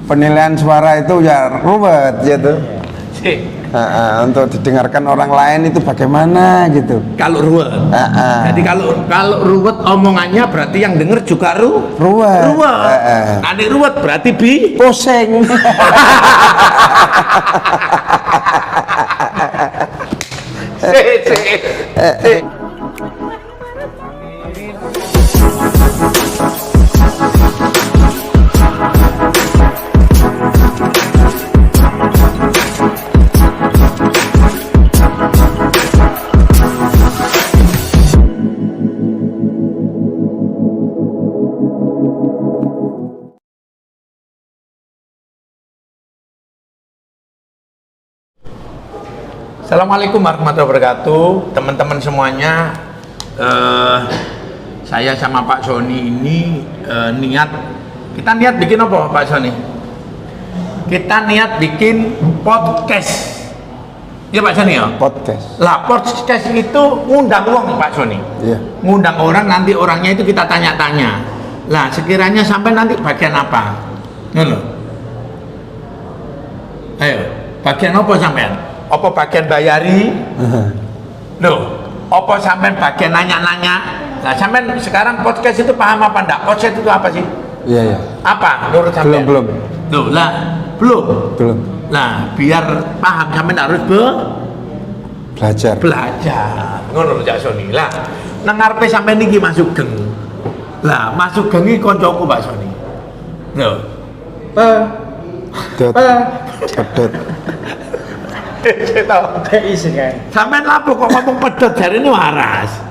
penilaian suara itu ya ruwet gitu. Untuk didengarkan orang lain itu bagaimana gitu. Kalau ruwet. Jadi kalau ruwet omongannya berarti yang denger juga ruwet. Nanti ruwet berarti pusing. Assalamualaikum warahmatullahi wabarakatuh, teman-teman semuanya. Saya sama Pak Sony ini kita niat bikin apa Pak Sony? Kita niat bikin podcast. Ya Pak Sony ya? Podcast. Lah podcast itu ngundang uang Pak Sony. Iya. Ngundang orang, nanti orangnya itu kita tanya-tanya. Lah sekiranya sampai nanti bagian apa? Ngono. Ayo, bagian apa sampean? Apa bagian bayari? Loh, apa sampean bagian nanya-nanya? Nah, sampean sekarang podcast itu paham apa enggak? Podcast itu apa sih? Iya. Apa menurut sampean? Belum. Loh, lah, belum. Nah, biar paham sampean harus Belajar. Ngono lho Cak Sony. Lah, nang ngarepe sampean iki masuk geng. Lah, masuk geng iki kancaku Pak Sony. Loh. Pedot. Sampean lapo kok ngomong pedot jarine waras.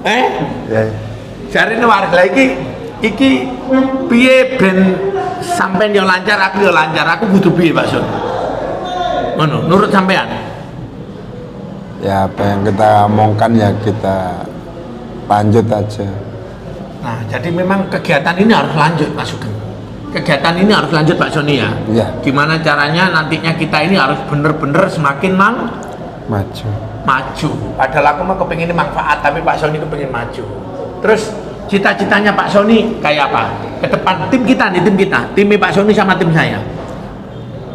Ya. Jarine waras. Lah iki piye ben sampean yo lancar, aku yo lancar. Aku kudu piye Pak Sun? Ngono, nurut sampean. Ya apa yang kita omongkan ya kita lanjut aja. Nah, jadi memang kegiatan ini harus lanjut Pak Sugeng. Kegiatan ini harus lanjut Pak Sony ya. Iya. Gimana caranya nantinya kita ini harus bener-bener semakin maju. Padahal aku mah kepingin manfaat, tapi Pak Sony kepingin maju. Terus cita-citanya Pak Sony kayak apa? Ke depan tim kita, timnya Pak Sony sama tim saya.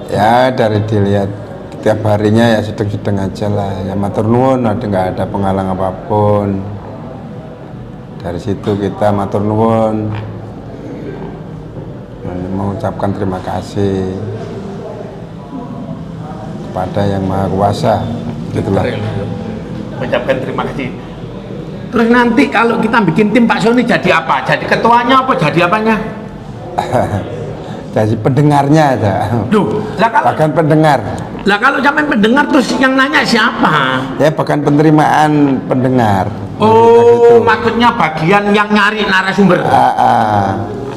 Ya dari dilihat setiap harinya ya sedang-sedang aja lah. Ya matur nuwun, nggak ada penghalang apapun. Dari situ kita matur nuwun. Mengucapkan terima kasih kepada Yang Maha Kuasa, gitulah. Mengucapkan terima kasih. Terus nanti kalau kita bikin tim Pak Sony jadi apa? Jadi ketuanya apa? Jadi apanya? Jadi pendengarnya aja. Duh, lah kalau bahkan pendengar. Lah kalau sampai pendengar terus yang nanya siapa? Ya bahkan penerimaan pendengar. Oh, maksudnya bagian yang nyari narasumber.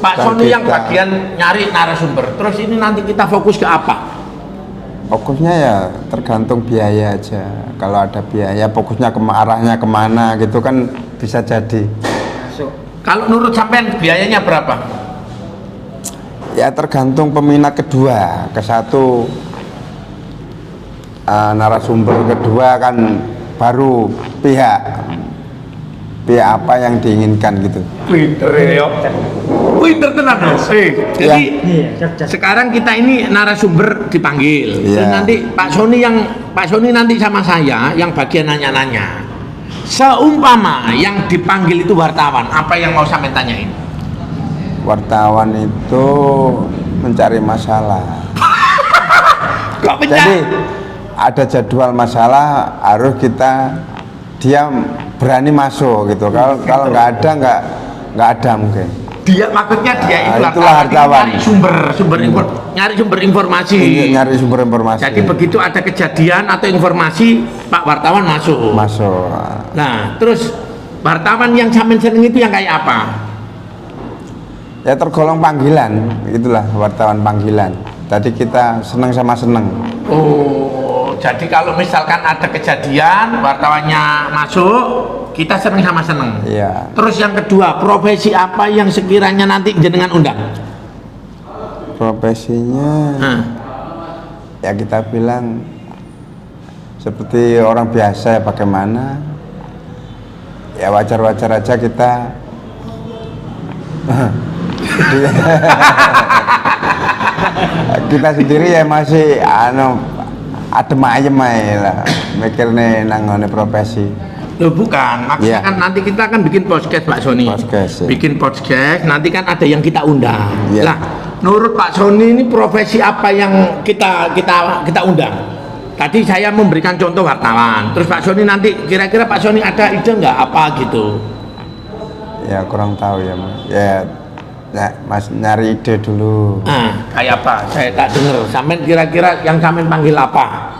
Pak Sony yang bagian nyari narasumber. Terus ini nanti kita fokus ke apa? Fokusnya ya tergantung biaya aja. Kalau ada biaya, fokusnya arahnya kemana gitu kan bisa jadi. Kalau menurut sampean biayanya berapa? Ya tergantung peminat kedua. Ke satu narasumber kedua kan baru pihak apa yang diinginkan gitu. Pinter tenan dong. Jadi sekarang kita ini narasumber dipanggil. Terus nanti Pak Sony nanti sama saya yang bagian nanya-nanya. Seumpama yang dipanggil itu wartawan, apa yang mau sampai tanyain? Wartawan itu mencari masalah. Jadi ada jadwal masalah harus dia berani masuk gitu. Kalau nggak ada mungkin. Dia maksudnya itulah wartawan. Nyari sumber informasi. Jadi begitu ada kejadian atau informasi, Pak wartawan masuk. Nah, terus wartawan yang sampean seneng itu yang kayak apa? Ya tergolong panggilan, itulah wartawan panggilan. Tadi kita seneng sama seneng. Oh, jadi kalau misalkan ada kejadian, wartawannya masuk, kita seneng sama seneng. Iya. Terus yang kedua, profesi apa yang sekiranya nanti jenengan undang? Profesinya, ya kita bilang seperti orang biasa ya, bagaimana? Ya wajar-wajar aja kita. kita sendiri ya masih adem ayem aja lah mikirnya nangone profesi. Loh bukan, maksudnya kan nanti kita akan bikin podcast Pak Sony. Podcast, ya. Bikin podcast, nanti kan ada yang kita undang. Ya. Lah, menurut Pak Sony ini profesi apa yang kita undang? Tadi saya memberikan contoh wartawan. Terus Pak Sony nanti kira-kira Pak Sony ada ide nggak apa gitu? Ya kurang tahu ya Mas. Ya Mas nyari ide dulu. Kayak apa? Saya tak dengar. Sampean kira-kira yang sampean panggil apa?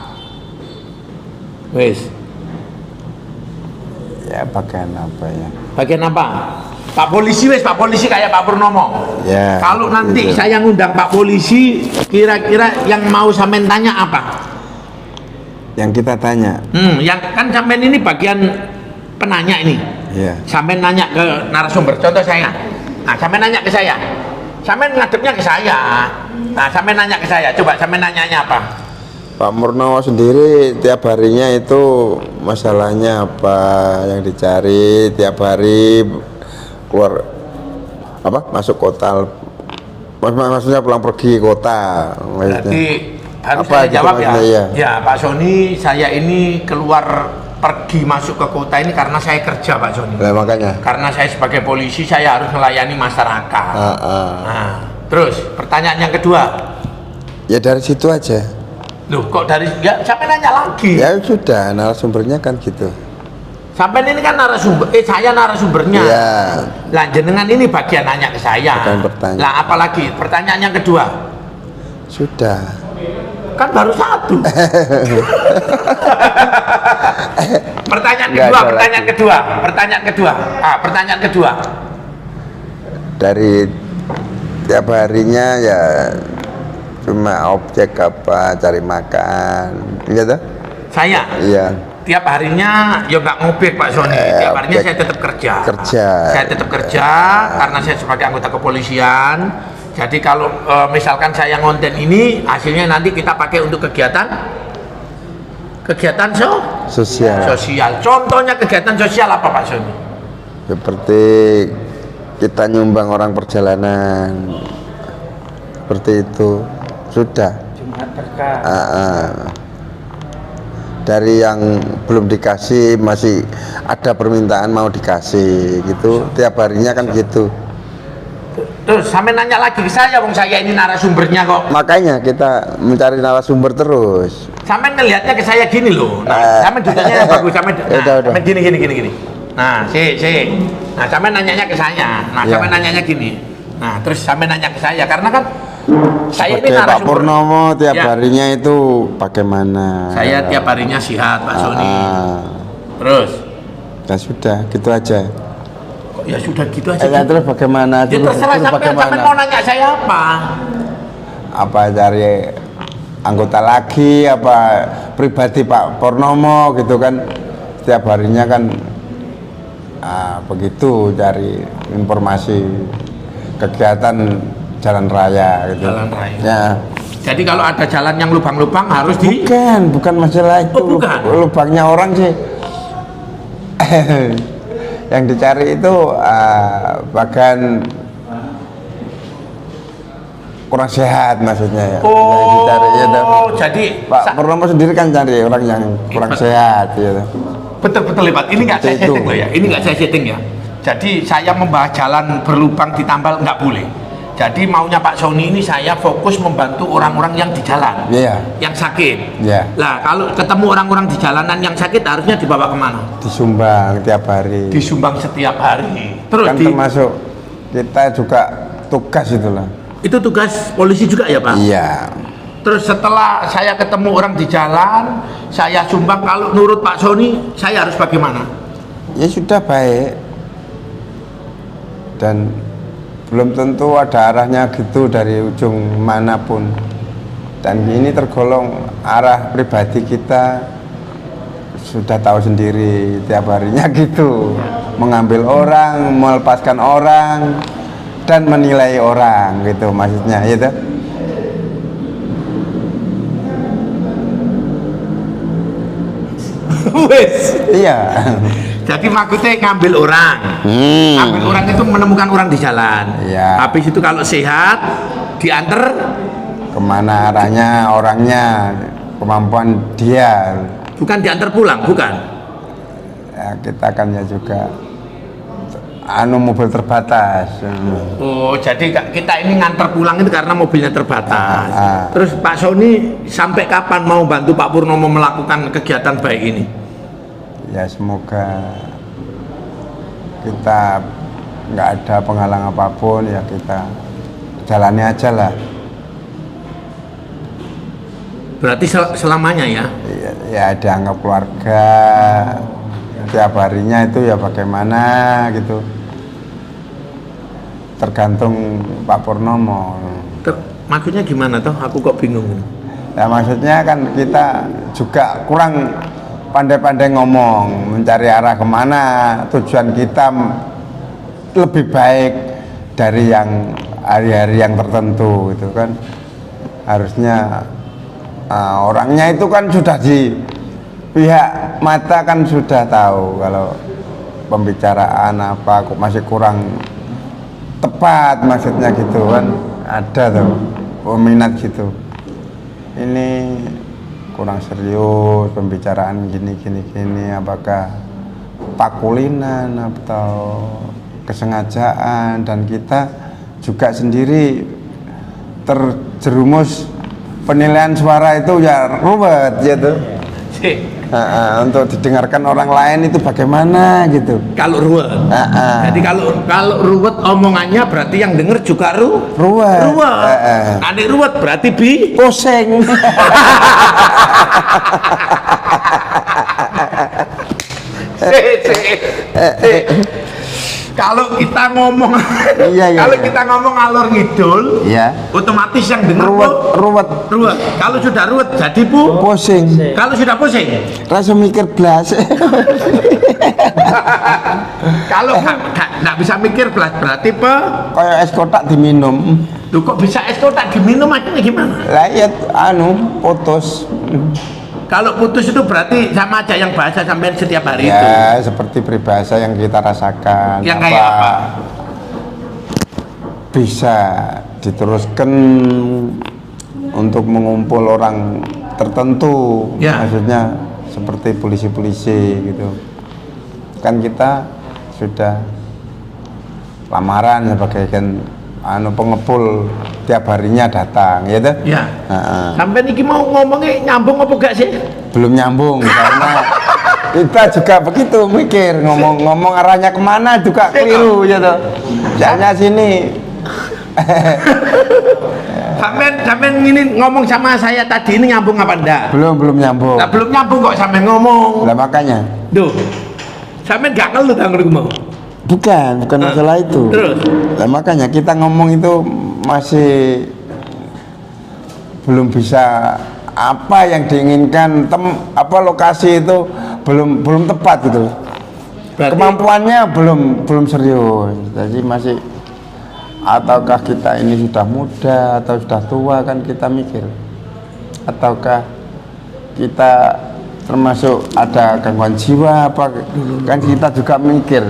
Wes. Ya bagian apa ya? Bagian apa? Pak Polisi wes, Pak Polisi kayak Pak Purnomo. Ya. Kalau nanti gitu. saya ngundang Pak Polisi, kira-kira yang mau sampean tanya apa? Yang kita tanya. Yang kan sampean ini bagian penanya ini. Ya. Sampean nanya ke narasumber. Contoh saya. Nah, sampean nanya ke saya. Sampean ngadepnya ke saya. Nah, sampean nanya ke saya. Coba sampean nanyanya apa? Pak Purnomo sendiri tiap harinya itu masalahnya apa yang dicari tiap hari keluar masuk kota maksudnya pulang pergi kota maksudnya. Jadi harus apa saya gitu jawab ya. Ya. Ya Pak Sony, saya ini keluar pergi masuk ke kota ini karena saya kerja Pak Sony. Nah, makanya. Karena saya sebagai polisi saya harus melayani masyarakat. Nah, terus pertanyaan yang kedua. Ya dari situ aja. Loh kok dari ya sampai nanya lagi? Ya sudah narasumbernya kan gitu. Sampai ini kan narasumber, saya narasumbernya. Iya. Lah jenengan ini bagian nanya ke saya. Bukan bertanya. Lah apalagi pertanyaan yang kedua? Sudah. Kan baru satu. Pertanyaan kedua. Dari tiap harinya ya cuma objek apa cari makan gitu. Saya? Iya. Tiap harinya ya nggak ngobek Pak Sony. Tiap harinya saya tetap kerja. Saya tetap kerja karena saya sebagai anggota kepolisian. Jadi kalau misalkan saya ngonten ini hasilnya nanti kita pakai untuk kegiatan sosial. Contohnya kegiatan sosial apa Pak Sony? Seperti kita nyumbang orang perjalanan. Seperti itu. Sudah. Jumat berkah. Dari yang belum dikasih masih ada permintaan mau dikasih gitu. Tiap harinya kan gitu. Terus sampai nanya lagi ke saya, wong saya ini narasumbernya kok. Makanya kita mencari narasumber terus. Sampai ngelihatnya ke saya gini loh. Sampai duduknya bagus, sampai gini. Nah, Nah, sampai nanyanya ke saya. Nah, sampai nanyanya gini. Nah, terus sampai nanya ke saya karena kan saya ini narasumber. Pak Purnomo tiap harinya itu bagaimana? Saya tiap harinya sihat Pak Sony. Terus? Ya sudah, gitu aja. Kok ya sudah gitu aja? Terus bagaimana? Ya terserah sampai mau nanya saya apa? Apa cari anggota lagi? Apa pribadi Pak Purnomo gitu kan? Setiap harinya kan begitu cari informasi kegiatan jalan raya gitu. Jalan raya. Ya. Jadi kalau ada jalan yang lubang-lubang harus bukan masalah itu. Oh, bukan. Lubangnya orang sih. Yang dicari itu bagian kurang sehat maksudnya ya. Yang dicari ya. Jadi Pak Purnomo sendiri kan cari orang yang kurang sehat ya. Betul Pak. Ini nggak saya setting loh ya. Ini nggak saya setting ya. Jadi saya membahas jalan berlubang ditambal nggak boleh. Jadi maunya Pak Sony ini saya fokus membantu orang-orang yang di jalan, yang sakit. Lah kalau ketemu orang-orang di jalanan yang sakit harusnya dibawa kemana? Disumbang tiap hari. Disumbang setiap hari. Terus kan termasuk kita juga tugas itulah. Itu tugas polisi juga ya Pak? Iya. Terus setelah saya ketemu orang di jalan, saya sumbang. Kalau menurut Pak Sony, saya harus bagaimana? Ya sudah baik. Dan belum tentu ada arahnya gitu dari ujung manapun. Dan ini tergolong arah pribadi kita sudah tahu sendiri tiap harinya gitu. Mengambil orang, melepaskan orang, dan menilai orang gitu maksudnya gitu. Wes. Iya. Jadi maksudnya ngambil orang. Ngambil orang itu menemukan orang di jalan. Iya. Habis itu kalau sehat diantar kemana arahnya orangnya, kemampuan dia. Bukan diantar pulang, bukan? Ya, kita kan ya juga mobil terbatas. Oh, jadi kita ini ngantar pulang itu karena mobilnya terbatas. Terus Pak Sony sampai kapan mau bantu Pak Purnomo melakukan kegiatan baik ini? Ya semoga kita nggak ada penghalang apapun, ya kita jalani aja lah. Berarti selamanya ya? Ya dianggap keluarga, tiap harinya itu ya bagaimana gitu, tergantung Pak Purnomo. Maksudnya gimana toh? Aku kok bingung. Ya maksudnya kan kita juga kurang pandai-pandai ngomong, mencari arah kemana, tujuan kita lebih baik dari yang hari-hari yang tertentu itu kan. Harusnya orangnya itu kan sudah di pihak mata kan sudah tahu kalau pembicaraan apa kok masih kurang tepat, maksudnya gitu kan. Ada tuh peminat gitu, ini kurang serius pembicaraan gini, apakah pakulinan atau kesengajaan, dan kita juga sendiri terjerumus penilaian suara itu ya ruwet gitu. Untuk didengarkan orang lain itu bagaimana gitu. Kalau ruwet. Jadi kalau ruwet omongannya berarti yang denger juga ruwet. Nanti ruwet berarti pusing. Kalau kita ngomong, kalau kita ngomong alor ngidul, otomatis yang dengar ruwet. Kalau sudah ruwet jadi pusing. Kalau sudah pusing, rasa mikir blas. Kalau nggak bisa mikir blas berarti kayak es kotak diminum. Lu kok bisa es kotak diminum, akhirnya gimana? Lah ya putus. Kalau putus itu berarti sama aja yang bahasa sampean setiap hari itu. Ya, seperti peribahasa yang kita rasakan. Yang kayak apa? Bisa diteruskan untuk mengumpul orang tertentu. Maksudnya seperti polisi-polisi gitu. Kan kita sudah lamaran sebagai pengepul, tiap harinya datang, ya tuh? Ya. Sampai niki mau ngomongnya nyambung apa gak sih? Belum nyambung karena kita juga begitu mikir ngomong arahnya kemana juga keliru, ya tuh. Jangan sini. Sampai ini ngomong sama saya tadi ini nyambung apa enggak? Belum nyambung. Nah, belum nyambung kok sampai ngomong. Lah makanya. Duh. Sampai gak ngeluh tanggung mau. Bukan masalah itu. Terus? Nah, makanya kita ngomong itu masih belum bisa, apa yang diinginkan lokasi itu belum tepat gitu. Berarti, kemampuannya belum serius. Jadi masih, ataukah kita ini sudah muda atau sudah tua, kan kita mikir. Ataukah kita termasuk ada gangguan jiwa apa, kan kita juga mikir.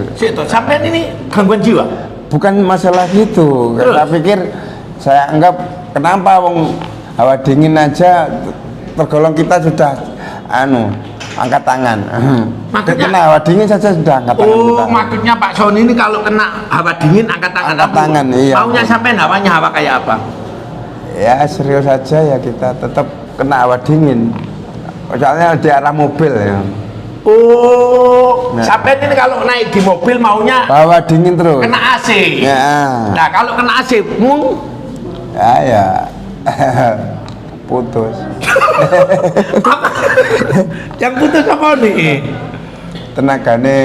Sampai ini gangguan jiwa? Bukan masalah gitu. Saya pikir, saya anggap kenapa hawa dingin aja tergolong kita sudah angkat tangan. Kena hawa dingin saja sudah angkat tangan kita. Maksudnya Pak Sony ini kalau kena hawa dingin angkat tangan. Iya. Maunya sampai hawanya hawa kayak apa? Ya serius saja ya, kita tetap kena hawa dingin. Soalnya di arah mobil ya. Sampai ini kalau naik di mobil maunya hawa dingin terus. Kena AC. Ya. Nah kalau kena AC, ya putus. Yang putus apa nih? Tenaganya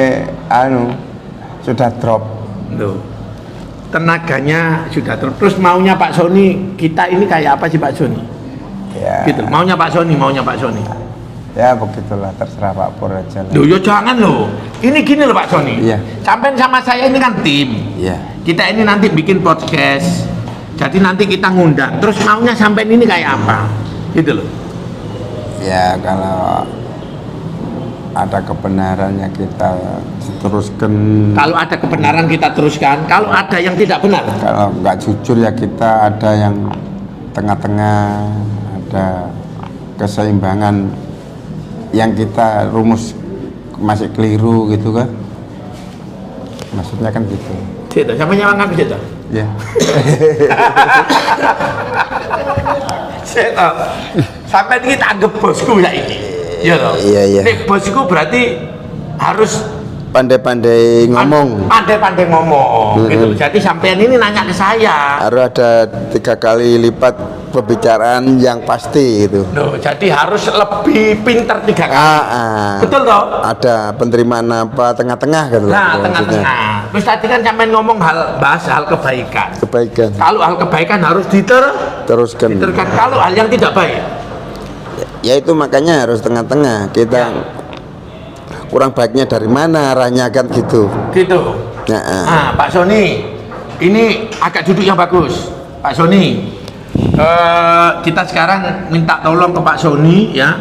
sudah drop. Tenaganya sudah drop. Terus maunya Pak Sony, kita ini kayak apa sih Pak Sony? Ya. Gitu. Maunya Pak Sony. Ya begitulah, terserah Pak Pur aja lah. Yo jangan loh. Ini gini loh Pak Sony. Iya. Sampai sama saya ini kan tim. Iya. Kita ini nanti bikin podcast. Jadi nanti kita ngundang. Terus maunya sampai ini kayak apa? Gitu loh. Ya kalau ada kebenarannya kita teruskan. Kalau ada kebenaran kita teruskan. Kalau ada yang tidak benar. Kalau nggak jujur ya kita ada yang tengah-tengah, ada keseimbangan yang kita rumus masih keliru gitu kan, maksudnya kan gitu. Gitu, sama nyawang aku gitu. Ya. Saya sampai ini tak anggap bosku ya ini. Iya loh. Iya. Nek bosku berarti harus Pandai-pandai ngomong. Pandai-pandai ngomong gitu. Jadi sampean ini nanya ke saya. Harus ada 3 kali lipat pembicaraan yang pasti itu. Loh, jadi harus lebih pinter 3 kali. Betul toh? Ada penerimaan apa tengah-tengah gitu. Nah, maksudnya. tengah-tengah. Terus tadi kan sampean ngomong bahas hal kebaikan. Kebaikan. Kalau hal kebaikan harus Teruskan. diteruskan. Kalau hal yang tidak baik, Ya itu makanya harus tengah-tengah. Kita kurang baiknya dari mana arahnya kan gitu. gitu. Ya, Nah, Pak Sony, ini agak duduk yang bagus. Pak Sony, kita sekarang minta tolong ke Pak Sony ya.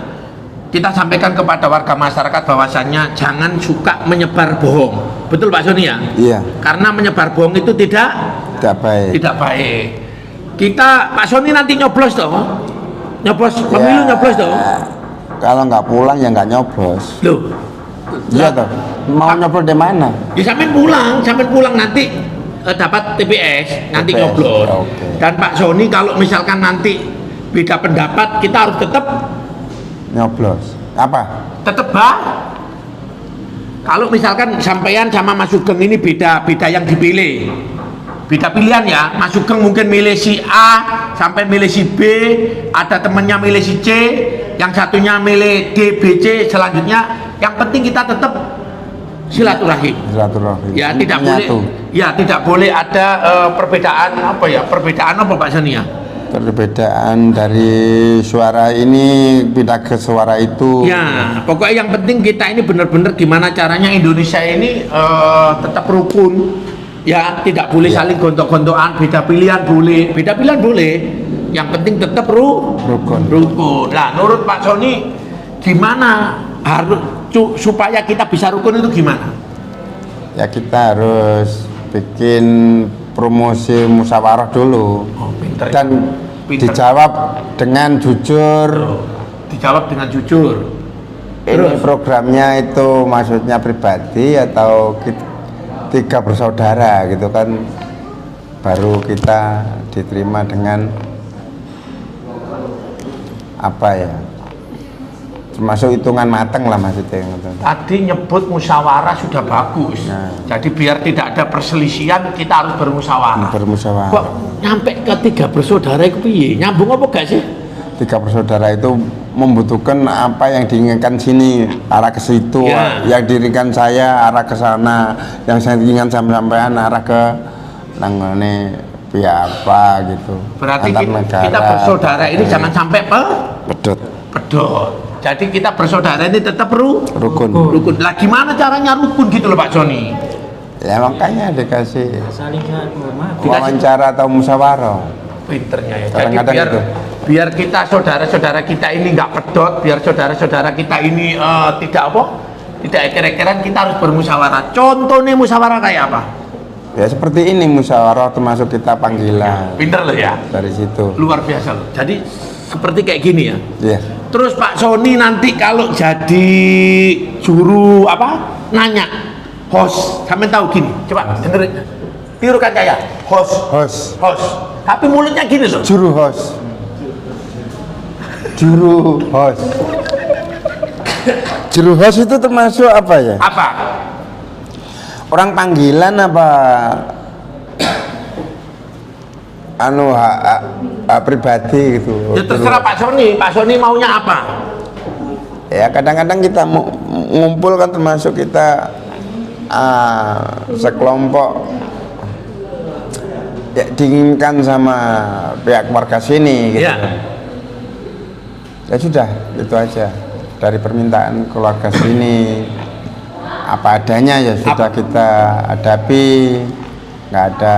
Kita sampaikan kepada warga masyarakat bahwasannya jangan suka menyebar bohong. Betul Pak Sony ya? Iya. Karena menyebar bohong itu tidak baik. Tidak baik. Kita Pak Sony nanti nyoblos toh? Nyoblos pemilu nyoblos toh? Kalau nggak pulang ya nggak nyoblos. Loh. Iya toh. Mau nyoblos di mana? Ya sampean pulang nanti dapat TPS, nanti TPS, nyoblos. oke. Dan Pak Sony kalau misalkan nanti beda pendapat, kita harus tetap Nyoblos. Apa? tetap kalau misalkan sampean sama Mas Sugeng ini beda yang dipilih. Beda pilihan ya, Mas Sugeng mungkin milih si A, sampai milih si B, ada temennya milih si C, yang satunya milih D, B, C, selanjutnya yang penting kita tetap silaturahim. Ya, tidak boleh. Ya, tidak boleh ada perbedaan apa ya? Perbedaan apa Pak Sony ya? Perbedaan dari suara ini pindah ke suara itu. Ya, pokoknya yang penting kita ini benar-benar gimana caranya Indonesia ini tetap rukun. Ya, tidak boleh saling gontok-gontokan, beda pilihan boleh. Yang penting tetap rukun. Nah, menurut Pak Sony gimana harus supaya kita bisa rukun itu gimana? Ya kita harus bikin promosi musyawarah dulu. Pinter. Dan dijawab dengan jujur. Dijawab dengan jujur. Ini programnya itu maksudnya pribadi atau tiga bersaudara gitu kan, baru kita diterima dengan apa ya, termasuk hitungan matang lah maksudnya. Tadi nyebut musyawarah sudah bagus. Jadi biar tidak ada perselisihan kita harus bermusyawarah. Kok nyampe ke tiga bersaudara itu piye? Nyambung apa gak sih? Tiga bersaudara itu membutuhkan apa yang diinginkan sini arah ke situ, yang diinginkan saya arah ke sana, yang saya inginkan sampean arah ke nanggone pihak apa gitu. Berarti kita bersaudara ini jangan sampai pedot. Jadi kita bersaudara ini tetap rukun. Lah gimana caranya rukun gitu loh Pak Sony? Ya makanya dikasih saling wawancara atau musyawarah. Pinternya ya. Jadi biar kita saudara-saudara kita ini nggak pedot, biar saudara-saudara kita ini tidak eker-ekeran, kita harus bermusyawarah. Contohnya musyawarah kayak apa? Ya seperti ini musyawarah termasuk kita panggilan. Pinter loh ya. Dari situ. Luar biasa loh. Jadi seperti kayak gini ya. Iya. Terus Pak Sony nanti kalau jadi juru nanya host, sampai tahu gini. Coba dengerin. Tirukan kayak host. Tapi mulutnya gini loh. Juru host. Juru host itu termasuk apa ya? Apa? Orang panggilan apa? Pribadi gitu. Ya terserah Pak Sony. Pak Sony maunya apa? Ya kadang-kadang kita ngumpul kan termasuk kita sekelompok ya diinginkan sama pihak warga sini gitu. Ya sudah, itu aja. Dari permintaan keluarga sini apa adanya ya sudah kita hadapi, nggak ada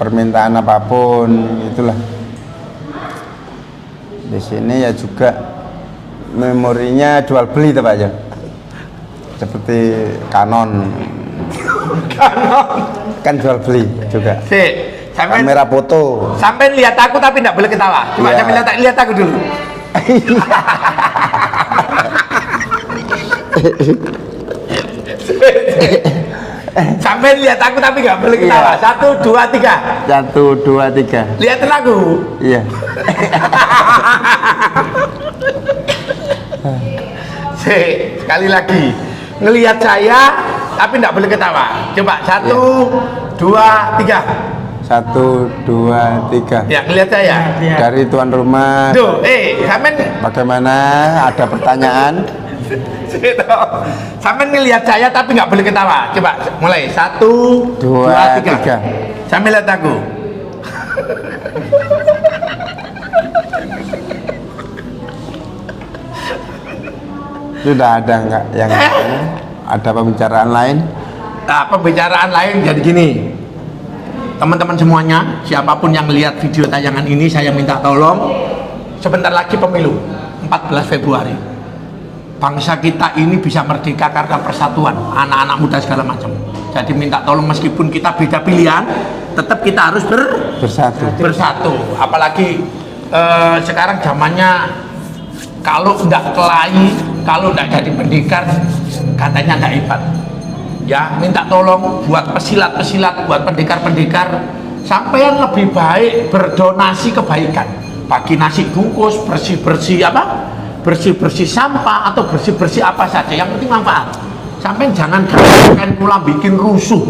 permintaan apapun, itulah. Di sini ya juga memorinya jual beli Pak ya. Seperti Canon. Kan jual beli juga. kamera foto. Sampai lihat aku tapi tidak boleh ketawa. Coba Iya. sampai lihat aku dulu. Sampai lihat aku tapi nggak boleh ketawa. Iya. 1, 2, 3. 1, 2, 3. Lihatin aku. Iya. Sekali lagi ngelihat saya tapi tidak boleh ketawa. Coba 1, 2, 3. 1, 2, 3. Ya ngelihat saya. Dari tuan rumah. Tuh, sampean Bagaimana? Ada pertanyaan? sampean ngelihat saya tapi nggak boleh ketawa. Coba mulai 1, 2, 3. 3. Sambil lihat aku. Sudah ada nggak yang ada pembicaraan lain? Nah, pembicaraan lain jadi gini. Teman-teman semuanya, siapapun yang lihat video tayangan ini, saya minta tolong, sebentar lagi pemilu 14 Februari. Bangsa kita ini bisa merdeka karena persatuan, anak-anak muda segala macam. Jadi minta tolong, meskipun kita beda pilihan, tetap kita harus bersatu. Apalagi sekarang zamannya, kalau tidak kelahi, kalau tidak jadi pendekar, katanya tidak hebat. Ya, minta tolong buat pesilat-pesilat, buat pendekar-pendekar, sampean lebih baik berdonasi kebaikan, bagi nasi bungkus, bersih-bersih apa, bersih-bersih sampah atau bersih-bersih apa saja, yang penting manfaat. Sampean jangan kan pula bikin rusuh,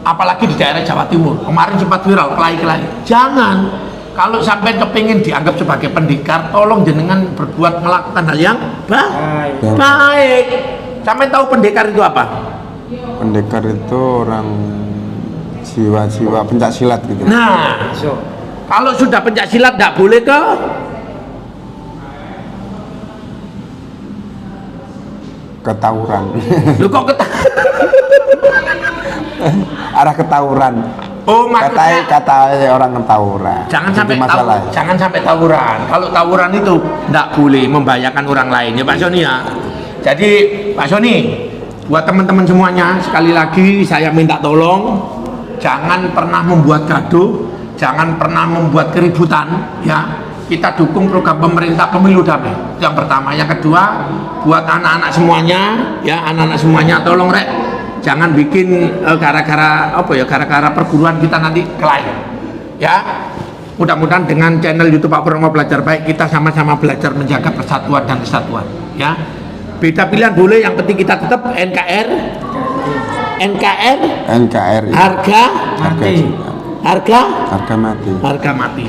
apalagi di daerah Jawa Timur kemarin sempat viral kelahi-kelahi. Jangan. Kalau sampai kepingin dianggap sebagai pendekar, tolong jenengan berbuat melakukan hal yang baik. Sampai tahu pendekar itu apa? Pendekar itu orang jiwa-jiwa pencak silat gitu. Nah, kalau sudah pencak silat tidak boleh ke Ketawuran. lu kok Arah ketawuran. Oh, maksudnya Kata orang ketawuran. jangan Itu sampai masalah. jangan sampai tawuran. Kalau tawuran itu tidak boleh membahayakan orang lain ya Pak Sony ya. Jadi Pak Sony, buat teman-teman semuanya, sekali lagi saya minta tolong, jangan pernah membuat gaduh, jangan pernah membuat keributan ya. Kita dukung program pemerintah pemilu damai. Yang pertama, yang kedua, buat anak-anak semuanya ya, anak-anak semuanya tolong rek, jangan bikin gara-gara apa ya, gara-gara perguruan kita nanti kelahi ya. Mudah-mudahan dengan channel YouTube Pak Purnomo Belajar Baik, kita sama-sama belajar menjaga persatuan dan kesatuan ya. Beda pilihan boleh, yang penting kita tetap NKRI, harga mati.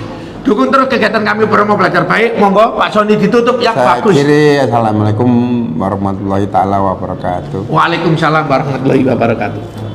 Dukung terus kegiatan kami Purnomo Belajar Baik. Monggo Pak Sony ditutup yang Saya bagus. akhiri, assalamualaikum warahmatullahi taala wabarakatuh. Waalaikumsalam warahmatullahi wabarakatuh.